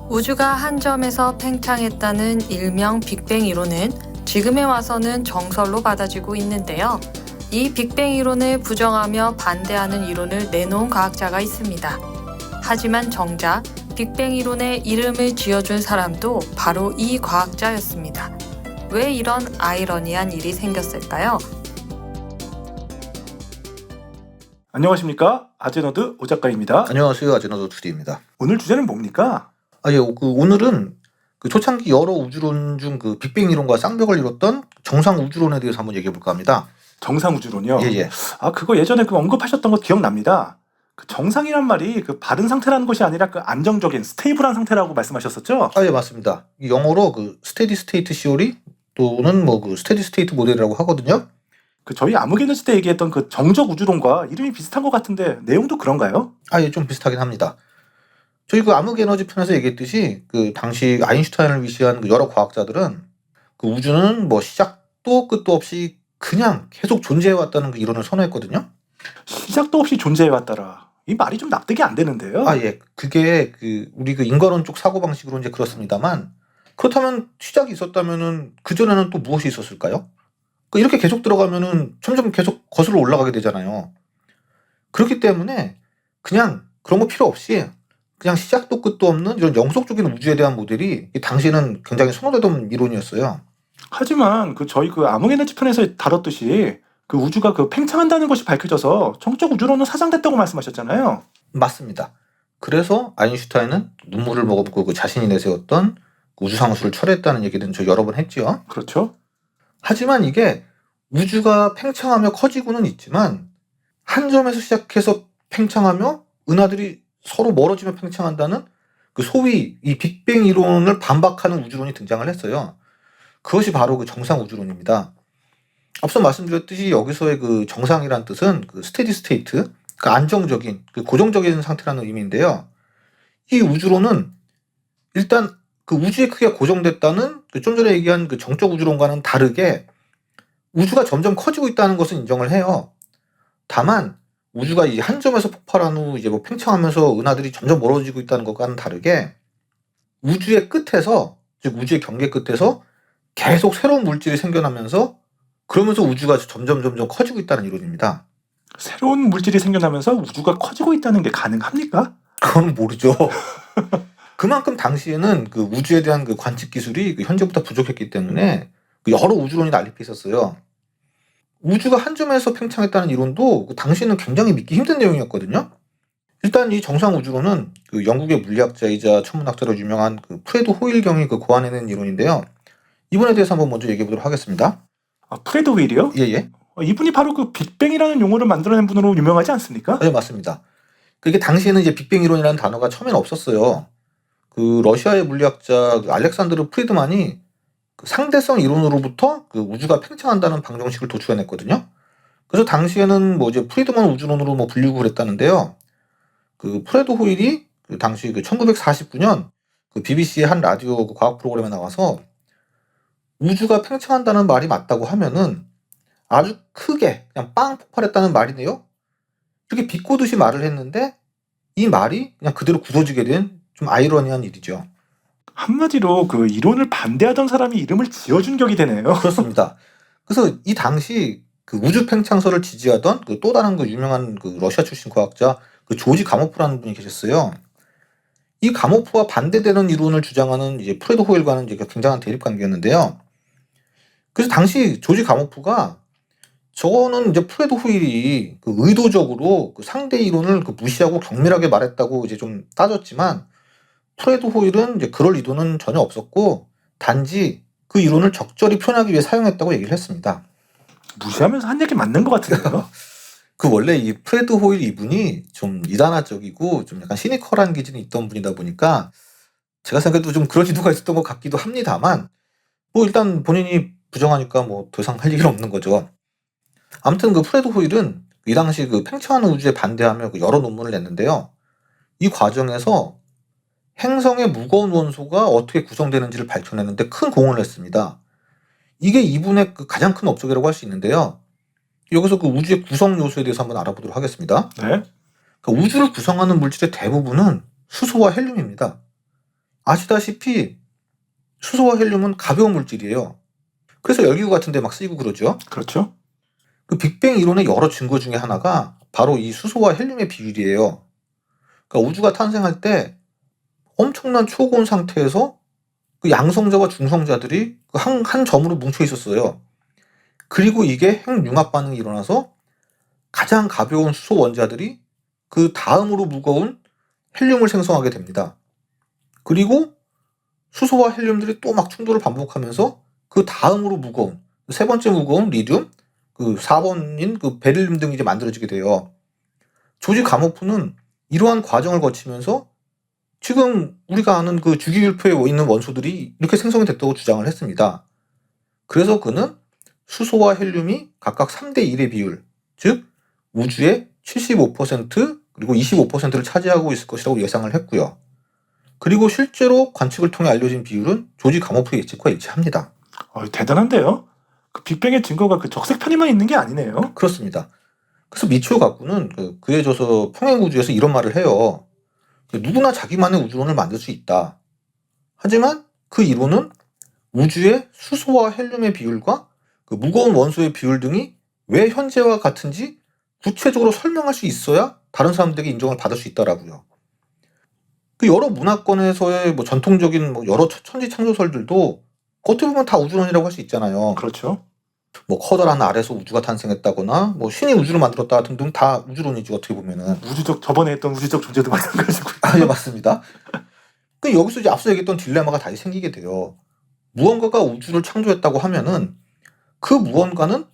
우주가 한 점에서 팽창했다는 일명 빅뱅 이론은 지금에 와서는 정설로 받아지고 있는데요. 이 빅뱅 이론을 부정하며 반대하는 이론을 내놓은 과학자가 있습니다. 하지만 정작 빅뱅 이론의 이름을 지어준 사람도 바로 이 과학자였습니다. 왜 이런 아이러니한 일이 생겼을까요? 안녕하십니까? 아제너드 오 작가입니다. 안녕하세요. 아제너드 2D입니다. 오늘 주제는 뭡니까? 오늘은 초창기 여러 우주론 중 빅뱅 이론과 쌍벽을 이뤘던 정상 우주론에 대해서 한번 얘기해 볼까 합니다. 정상 우주론이요? 예. 그거 예전에 언급하셨던 거 기억납니다. 정상이란 말이 바른 상태라는 것이 아니라 안정적인 스테이블한 상태라고 말씀하셨었죠? 예, 맞습니다. 영어로 스테디 스테이트 시오리 또는 스테디 스테이트 모델이라고 하거든요. 저희 암흑에너지 때 얘기했던 정적 우주론과 이름이 비슷한 것 같은데 내용도 그런가요? 예, 좀 비슷하긴 합니다. 저희 암흑에너지 편에서 얘기했듯이 당시 아인슈타인을 위시한 여러 과학자들은 우주는 시작도 끝도 없이 그냥 계속 존재해왔다는 이론을 선호했거든요. 시작도 없이 존재해왔더라. 이 말이 좀 납득이 안 되는데요. 예. 그게 우리 인과론 쪽 사고방식으로 이제 그렇습니다만, 그렇다면 시작이 있었다면은 그전에는 또 무엇이 있었을까요? 이렇게 계속 들어가면은 점점 계속 거슬러 올라가게 되잖아요. 그렇기 때문에 그냥 그런 거 필요 없이 그냥 시작도 끝도 없는 이런 영속적인 우주에 대한 모델이 당시에는 굉장히 선호되던 이론이었어요. 하지만 저희 암흑에너지 편에서 다뤘듯이 우주가 팽창한다는 것이 밝혀져서 정적 우주론은 사장됐다고 말씀하셨잖아요. 맞습니다. 그래서 아인슈타인은 눈물을 머금고 자신이 내세웠던 우주상수를 철회했다는 얘기는 저 여러 번 했지요. 그렇죠. 하지만 이게 우주가 팽창하며 커지고는 있지만 한 점에서 시작해서 팽창하며 은하들이 서로 멀어지며 팽창한다는 소위 이 빅뱅 이론을 반박하는 우주론이 등장을 했어요. 그것이 바로 정상 우주론입니다. 앞서 말씀드렸듯이 여기서의 정상이란 뜻은 스테디 스테이트, 안정적인, 고정적인 상태라는 의미인데요. 이 우주론은 일단 우주의 크기가 고정됐다는 좀 전에 얘기한 정적 우주론과는 다르게 우주가 점점 커지고 있다는 것은 인정을 해요. 다만 우주가 이 한 점에서 폭발한 후 이제 팽창하면서 은하들이 점점 멀어지고 있다는 것과는 다르게 우주의 끝에서, 즉 우주의 경계 끝에서 계속 새로운 물질이 생겨나면서 그러면서 우주가 점점 커지고 있다는 이론입니다. 새로운 물질이 생겨나면서 우주가 커지고 있다는 게 가능합니까? 그건 모르죠. 그만큼 당시에는 우주에 대한 관측 기술이 현재보다 부족했기 때문에 여러 우주론이 난립해 있었어요. 우주가 한 점에서 팽창했다는 이론도 당시에는 굉장히 믿기 힘든 내용이었거든요. 일단 이 정상 우주론은 영국의 물리학자이자 천문학자로 유명한 프레드 호일 경이 고안해낸 이론인데요. 이분에 대해서 한번 먼저 얘기해 보도록 하겠습니다. 프레드 호일이요? 예. 이분이 바로 빅뱅이라는 용어를 만들어낸 분으로 유명하지 않습니까? 네, 맞습니다. 그게 당시에는 이제 빅뱅 이론이라는 단어가 처음에는 없었어요. 러시아의 물리학자 알렉산드르 프리드만이 상대성 이론으로부터 우주가 팽창한다는 방정식을 도출해냈거든요. 그래서 당시에는 이제 프리드만 우주론으로 불리고 그랬다는데요. 프레드 호일이 당시 1949년 BBC의 한 라디오 과학 프로그램에 나와서 우주가 팽창한다는 말이 맞다고 하면은 아주 크게 그냥 빵 폭발했다는 말이네요. 이렇게 비꼬듯이 말을 했는데 이 말이 그냥 그대로 굳어지게 된 좀 아이러니한 일이죠. 한마디로 이론을 반대하던 사람이 이름을 지어준 격이 되네요. 그렇습니다. 그래서 이 당시 우주 팽창설을 지지하던 또 다른 유명한 러시아 출신 과학자 조지 가모프라는 분이 계셨어요. 이 가모프와 반대되는 이론을 주장하는 이제 프레드 호일과는 이제 굉장한 대립 관계였는데요. 그래서 당시 조지 가모프가 저거는 이제 프레드 호일이 의도적으로 상대 이론을 무시하고 경밀하게 말했다고 이제 좀 따졌지만 프레드 호일은 이제 그럴 의도는 전혀 없었고 단지 그 이론을 적절히 표현하기 위해 사용했다고 얘기를 했습니다. 무시하면서 한 얘기 맞는 것 같은데요. 원래 이 프레드 호일 이분이 좀 이단화적이고 좀 약간 시니컬한 기질이 있던 분이다 보니까 제가 생각해도 좀 그런 의도가 있었던 것 같기도 합니다만 일단 본인이 부정하니까 더 이상 할 얘기는 없는 거죠. 아무튼 프레드 호일은 이 당시 팽창하는 우주에 반대하며 여러 논문을 냈는데요. 이 과정에서 행성의 무거운 원소가 어떻게 구성되는지를 밝혀내는데 큰 공헌을 했습니다. 이게 이분의 가장 큰 업적이라고 할 수 있는데요. 여기서 우주의 구성 요소에 대해서 한번 알아보도록 하겠습니다. 네. 우주를 구성하는 물질의 대부분은 수소와 헬륨입니다. 아시다시피 수소와 헬륨은 가벼운 물질이에요. 그래서 열기구 같은 데 막 쓰이고 그러죠. 그렇죠. 그 빅뱅 이론의 여러 증거 중에 하나가 바로 이 수소와 헬륨의 비율이에요. 그러니까 우주가 탄생할 때 엄청난 초고온 상태에서 그 양성자와 중성자들이 한 점으로 뭉쳐 있었어요. 그리고 이게 핵융합 반응이 일어나서 가장 가벼운 수소 원자들이 그 다음으로 무거운 헬륨을 생성하게 됩니다. 그리고 수소와 헬륨들이 또 막 충돌을 반복하면서 그 다음으로 무거운 세 번째 무거운 리듐, 그 4번인 그 베릴륨 등이 이제 만들어지게 돼요. 조지 가모프는 이러한 과정을 거치면서 지금 우리가 아는 그 주기율표에 있는 원소들이 이렇게 생성이 됐다고 주장을 했습니다. 그래서 그는 수소와 헬륨이 각각 3대 1의 비율, 즉 우주의 75% 그리고 25%를 차지하고 있을 것이라고 예상을 했고요. 그리고 실제로 관측을 통해 알려진 비율은 조지 가모프의 예측과 일치합니다. 대단한데요. 그 빅뱅의 증거가 그 적색 편의만 있는 게 아니네요. 그렇습니다. 그래서 미치오 가쿠는 그의 저서 평행우주에서 이런 말을 해요. 누구나 자기만의 우주론을 만들 수 있다. 하지만 그 이론은 우주의 수소와 헬륨의 비율과 그 무거운 원소의 비율 등이 왜 현재와 같은지 구체적으로 설명할 수 있어야 다른 사람들에게 인정을 받을 수 있다라고요. 그 여러 문화권에서의 뭐 전통적인 뭐 여러 천지창조설들도 어떻게 보면 다 우주론이라고 할 수 있잖아요. 그렇죠. 뭐 커다란 알에서 우주가 탄생했다거나 뭐 신이 우주를 만들었다 등등 다 우주론이지 어떻게 보면은. 저번에 했던 우주적 존재도 마찬가지고. 예, 맞습니다. 그 여기서 이제 앞서 얘기했던 딜레마가 다시 생기게 돼요. 무언가가 우주를 창조했다고 하면은 그 무언가는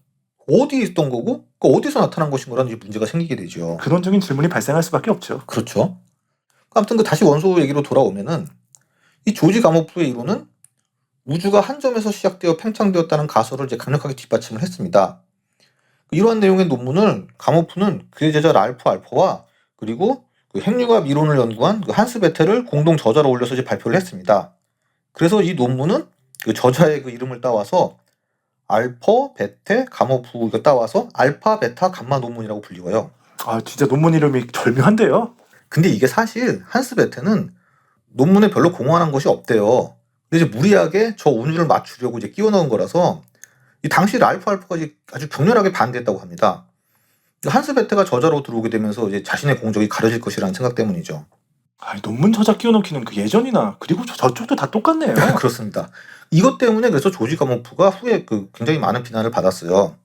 어디에 있던 거고 그 어디서 나타난 것인가라는 이제 문제가 생기게 되죠. 근원적인 질문이 발생할 수밖에 없죠. 그렇죠. 아무튼 그 다시 원소 얘기로 돌아오면은 이 조지 가모프의 이론은 우주가 한 점에서 시작되어 팽창되었다는 가설을 이제 강력하게 뒷받침을 했습니다. 이러한 내용의 논문을 가모프는 그의 제자 랄프 알퍼와 그리고 그 핵융합 이론을 연구한 그 한스 베텔을 공동 저자로 올려서 이제 발표를 했습니다. 그래서 이 논문은 그 저자의 그 이름을 따와서 알퍼, 베테, 가모프 이거 따와서 알파, 베타, 감마 논문이라고 불리워요. 진짜 논문 이름이 절묘한데요. 근데 이게 사실 한스 베테는 논문에 별로 공헌한 것이 없대요. 근데 이제 무리하게 저 운율을 맞추려고 이제 끼워 넣은 거라서 이 당시 랄프 알퍼가 아주 격렬하게 반대했다고 합니다. 한스 베테가 저자로 들어오게 되면서 이제 자신의 공적이 가려질 것이라는 생각 때문이죠. 논문 저자 끼워넣기는 그 예전이나 그리고 저쪽도 다 똑같네요. 그렇습니다. 이것 때문에 그래서 조지 가모프가 후에 그 굉장히 많은 비난을 받았어요.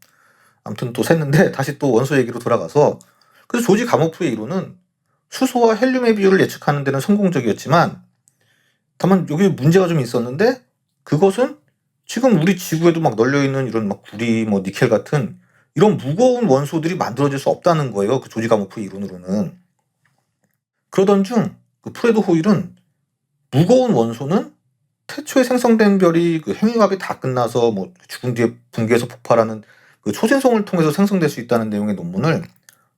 아무튼 또 샜는데 다시 또 원소 얘기로 돌아가서 그래서 조지 가모프의 이론은 수소와 헬륨의 비율을 예측하는 데는 성공적이었지만 다만 여기 문제가 좀 있었는데 그것은 지금 우리 지구에도 막 널려있는 이런 막 구리, 뭐 니켈 같은 이런 무거운 원소들이 만들어질 수 없다는 거예요. 그 조지 가모프 이론으로는. 그러던 중 그 프레드 호일은 무거운 원소는 태초에 생성된 별이 그 핵융합이 다 끝나서 뭐 죽은 뒤에 붕괴해서 폭발하는 그 초신성을 통해서 생성될 수 있다는 내용의 논문을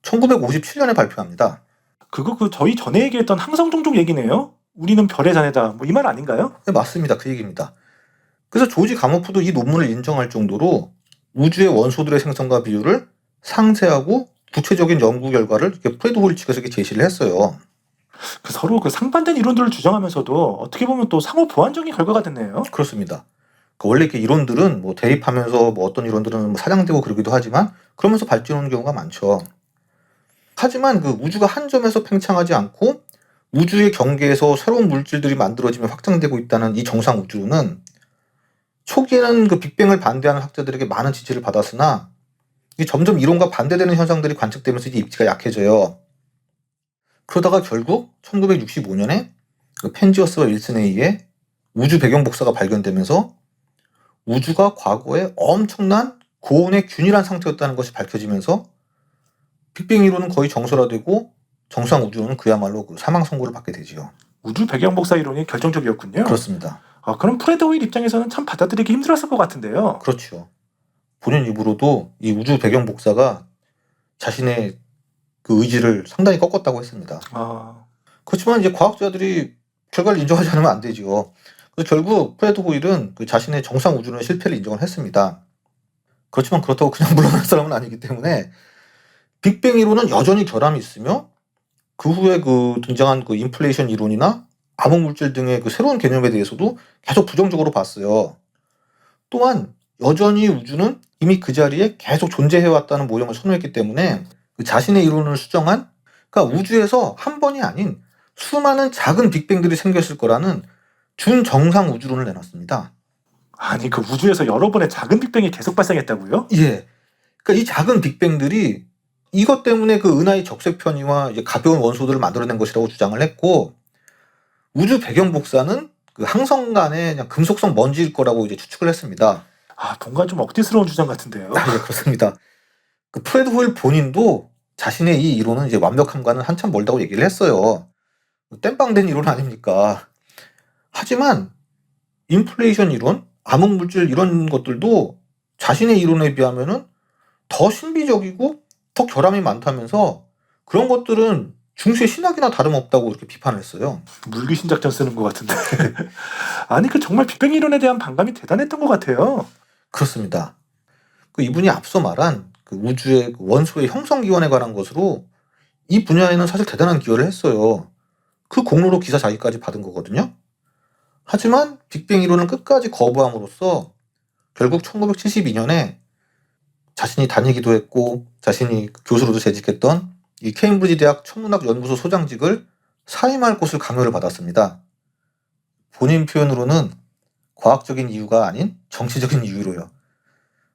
1957년에 발표합니다. 그거 저희 전에 얘기했던 항성 종족 얘기네요. 우리는 별의 자네다. 뭐 이 말 아닌가요? 네, 맞습니다. 그 얘기입니다. 그래서 조지 가모프도 이 논문을 인정할 정도로 우주의 원소들의 생성과 비율을 상세하고 구체적인 연구 결과를 프레드 호일 측에서 제시를 했어요. 서로 그 상반된 이론들을 주장하면서도 어떻게 보면 또 상호 보완적인 결과가 됐네요. 그렇습니다. 원래 이렇게 이론들은 뭐 대립하면서 뭐 어떤 이론들은 뭐 사장되고 그러기도 하지만 그러면서 발전하는 경우가 많죠. 하지만 그 우주가 한 점에서 팽창하지 않고 우주의 경계에서 새로운 물질들이 만들어지며 확장되고 있다는 이 정상 우주론은 초기에는 그 빅뱅을 반대하는 학자들에게 많은 지지를 받았으나 점점 이론과 반대되는 현상들이 관측되면서 이제 입지가 약해져요. 그러다가 결국 1965년에 그 펜지어스와 윌슨에 의해 우주 배경 복사가 발견되면서 우주가 과거에 엄청난 고온의 균일한 상태였다는 것이 밝혀지면서 빅뱅 이론은 거의 정설화되고 정상 우주론은 그야말로 그 사망 선고를 받게 되지요. 우주 배경 복사 이론이 결정적이었군요. 그렇습니다. 그럼 프레드 호일 입장에서는 참 받아들이기 힘들었을 것 같은데요. 그렇죠. 본인 입으로도 이 우주 배경 복사가 자신의 그 의지를 상당히 꺾었다고 했습니다. 그렇지만 이제 과학자들이 결과를 인정하지 않으면 안 되죠. 그래서 결국 프레드 호일은 그 자신의 정상 우주론의 실패를 인정을 했습니다. 그렇지만 그렇다고 그냥 물러날 사람은 아니기 때문에 빅뱅 이론은 여전히 결함이 있으며 그 후에 그 등장한 그 인플레이션 이론이나 암흑물질 등의 그 새로운 개념에 대해서도 계속 부정적으로 봤어요. 또한 여전히 우주는 이미 그 자리에 계속 존재해왔다는 모형을 선호했기 때문에 그 자신의 이론을 수정한, 그러니까 우주에서 한 번이 아닌 수많은 작은 빅뱅들이 생겼을 거라는 준정상 우주론을 내놨습니다. 아니 그 우주에서 여러 번의 작은 빅뱅이 계속 발생했다고요? 예. 그러니까 이 작은 빅뱅들이 이것 때문에 그 은하의 적색 편이와 이제 가벼운 원소들을 만들어낸 것이라고 주장을 했고, 우주 배경 복사는 그 항성 간의 그냥 금속성 먼지일 거라고 이제 추측을 했습니다. 아 뭔가 좀 억지스러운 주장 같은데요. 예, 그렇습니다. 그 프레드 호일 본인도 자신의 이 이론은 이제 완벽함과는 한참 멀다고 얘기를 했어요. 땜빵된 이론 아닙니까? 하지만 인플레이션 이론, 암흑물질 이런 것들도 자신의 이론에 비하면은 더 신비적이고 더 결함이 많다면서 그런 것들은 중세 신학이나 다름없다고 이렇게 비판을 했어요. 물귀신 작전 쓰는 것 같은데. 아니 그 정말 빅뱅 이론에 대한 반감이 대단했던 것 같아요. 그렇습니다. 그 이분이 앞서 말한 그 우주의 그 원소의 형성 기원에 관한 것으로 이 분야에는 사실 대단한 기여를 했어요. 그 공로로 기사 자기까지 받은 거거든요. 하지만 빅뱅 이론을 끝까지 거부함으로써 결국 1972년에 자신이 다니기도 했고 자신이 교수로도 재직했던 이 케임브리지 대학 천문학 연구소 소장직을 사임할 곳을 강요를 받았습니다. 본인 표현으로는 과학적인 이유가 아닌 정치적인 이유로요.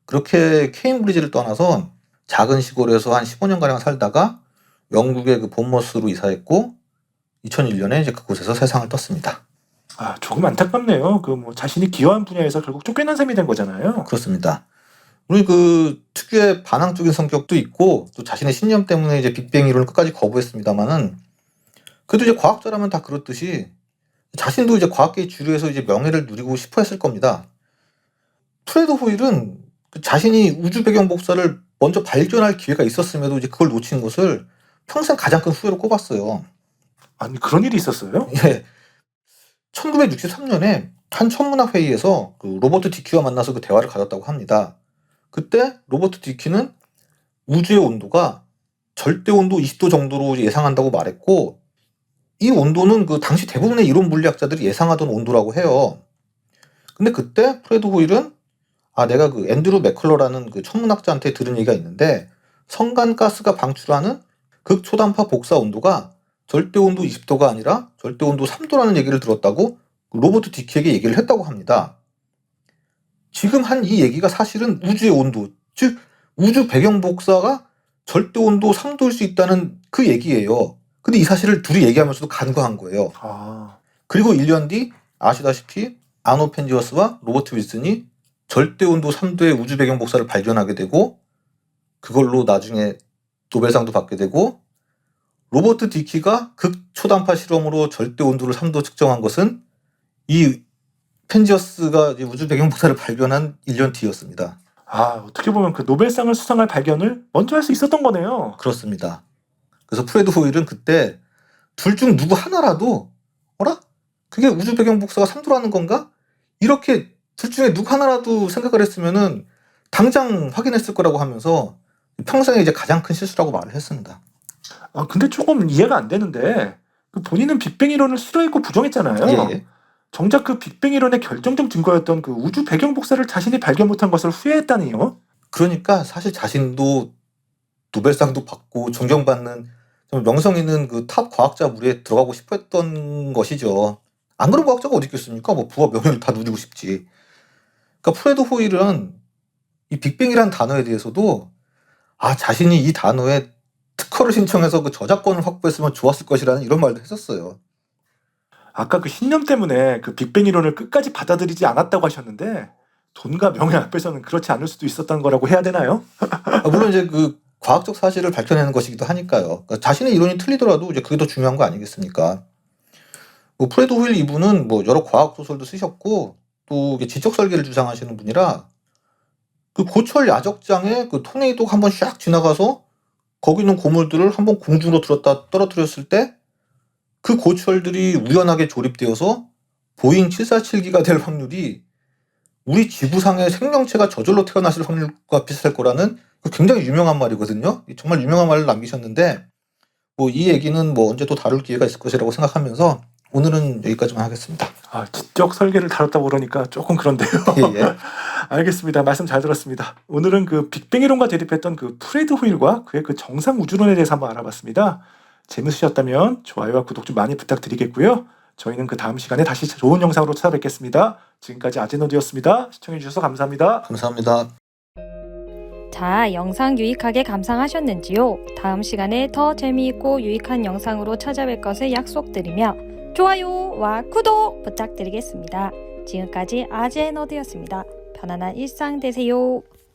그렇게 케임브리지를 떠나서 작은 시골에서 한 15년가량 살다가 영국의 그 본머스로 이사했고 2001년에 이제 그곳에서 세상을 떴습니다. 아 조금 안타깝네요. 그 뭐 자신이 기여한 분야에서 결국 쫓겨난 셈이 된 거잖아요. 그렇습니다. 우리 그 특유의 반항적인 성격도 있고 또 자신의 신념 때문에 이제 빅뱅 이론을 끝까지 거부했습니다만은 그래도 이제 과학자라면 다 그렇듯이 자신도 이제 과학계의 주류에서 이제 명예를 누리고 싶어 했을 겁니다. 프레드 호일은 그 자신이 우주 배경 복사를 먼저 발견할 기회가 있었음에도 이제 그걸 놓친 것을 평생 가장 큰 후회로 꼽았어요. 아니 그런 일이 있었어요? 예. 1963년에 한 천문학 회의에서 그 로버트 디키와 만나서 그 대화를 가졌다고 합니다. 그때 로버트 디키는 우주의 온도가 절대 온도 20도 정도로 예상한다고 말했고, 이 온도는 그 당시 대부분의 이론 물리학자들이 예상하던 온도라고 해요. 근데 그때 프레드 호일은 내가 그 앤드루 맥컬러라는 그 천문학자한테 들은 얘기가 있는데 성간가스가 방출하는 극초단파 복사 온도가 절대 온도 20도가 아니라 절대 온도 3도라는 얘기를 들었다고 로버트 디키에게 얘기를 했다고 합니다. 지금 한 이 얘기가 사실은 우주의 온도, 즉 우주 배경 복사가 절대 온도 3도일 수 있다는 그 얘기예요. 근데 이 사실을 둘이 얘기하면서도 간과한 거예요. 그리고 1년 뒤 아시다시피 아노 펜지어스와 로버트 윌슨이 절대 온도 3도의 우주 배경 복사를 발견하게 되고 그걸로 나중에 노벨상도 받게 되고, 로버트 디키가 극초단파 실험으로 절대 온도를 3도 측정한 것은 이 펜지어스가 우주 배경 복사를 발견한 1년 뒤였습니다. 어떻게 보면 그 노벨상을 수상할 발견을 먼저 할 수 있었던 거네요. 그렇습니다. 그래서 프레드 호일은 그때 둘 중 누구 하나라도 그게 우주 배경 복사가 3도라는 건가? 이렇게 둘 중에 누구 하나라도 생각을 했으면은 당장 확인했을 거라고 하면서 평생에 이제 가장 큰 실수라고 말을 했습니다. 근데 조금 이해가 안 되는데 그 본인은 빅뱅 이론을 싫어했고 부정했잖아요. 예. 정작 그 빅뱅 이론의 결정적 증거였던 그 우주 배경 복사를 자신이 발견 못한 것을 후회했다니요? 그러니까 사실 자신도 노벨상도 받고 존경받는 좀 명성 있는 그 탑 과학자 무리에 들어가고 싶어 했던 것이죠. 안 그런 과학자가 어디 있겠습니까? 뭐 부와 명예를 다 누리고 싶지. 그러니까 프레드 호일은 이 빅뱅이라는 단어에 대해서도 자신이 이 단어에 특허를 신청해서 그 저작권을 확보했으면 좋았을 것이라는 이런 말도 했었어요. 아까 그 신념 때문에 그 빅뱅 이론을 끝까지 받아들이지 않았다고 하셨는데 돈과 명예 앞에서는 그렇지 않을 수도 있었던 거라고 해야 되나요? 물론 이제 그 과학적 사실을 밝혀내는 것이기도 하니까요. 그러니까 자신의 이론이 틀리더라도 이제 그게 더 중요한 거 아니겠습니까? 뭐 프레드 호일 이분은 뭐 여러 과학 소설도 쓰셨고 또 지적 설계를 주장하시는 분이라 그 고철 야적장에 그 토네이도가 한번 샥 지나가서 거기 있는 고물들을 한번 공중으로 들었다 떨어뜨렸을 때 그 고철들이 우연하게 조립되어서 보잉 747기가 될 확률이 우리 지구상의 생명체가 저절로 태어나실 확률과 비슷할 거라는 굉장히 유명한 말이거든요. 정말 유명한 말을 남기셨는데 뭐 이 얘기는 뭐 언제 또 다룰 기회가 있을 것이라고 생각하면서 오늘은 여기까지만 하겠습니다. 지적 설계를 다뤘다고 그러니까 조금 그런데요. 예. 알겠습니다. 말씀 잘 들었습니다. 오늘은 그 빅뱅 이론과 대립했던 그 프레드 호일과 그의 그 정상 우주론에 대해서 한번 알아봤습니다. 재밌으셨다면 좋아요와 구독 좀 많이 부탁드리겠고요. 저희는 그 다음 시간에 다시 좋은 영상으로 찾아뵙겠습니다. 지금까지 아제노드였습니다. 시청해주셔서 감사합니다. 감사합니다. 자, 영상 유익하게 감상하셨는지요? 다음 시간에 더 재미있고 유익한 영상으로 찾아뵐 것을 약속드리며 좋아요와 구독 부탁드리겠습니다. 지금까지 아제너드였습니다. 편안한 일상 되세요.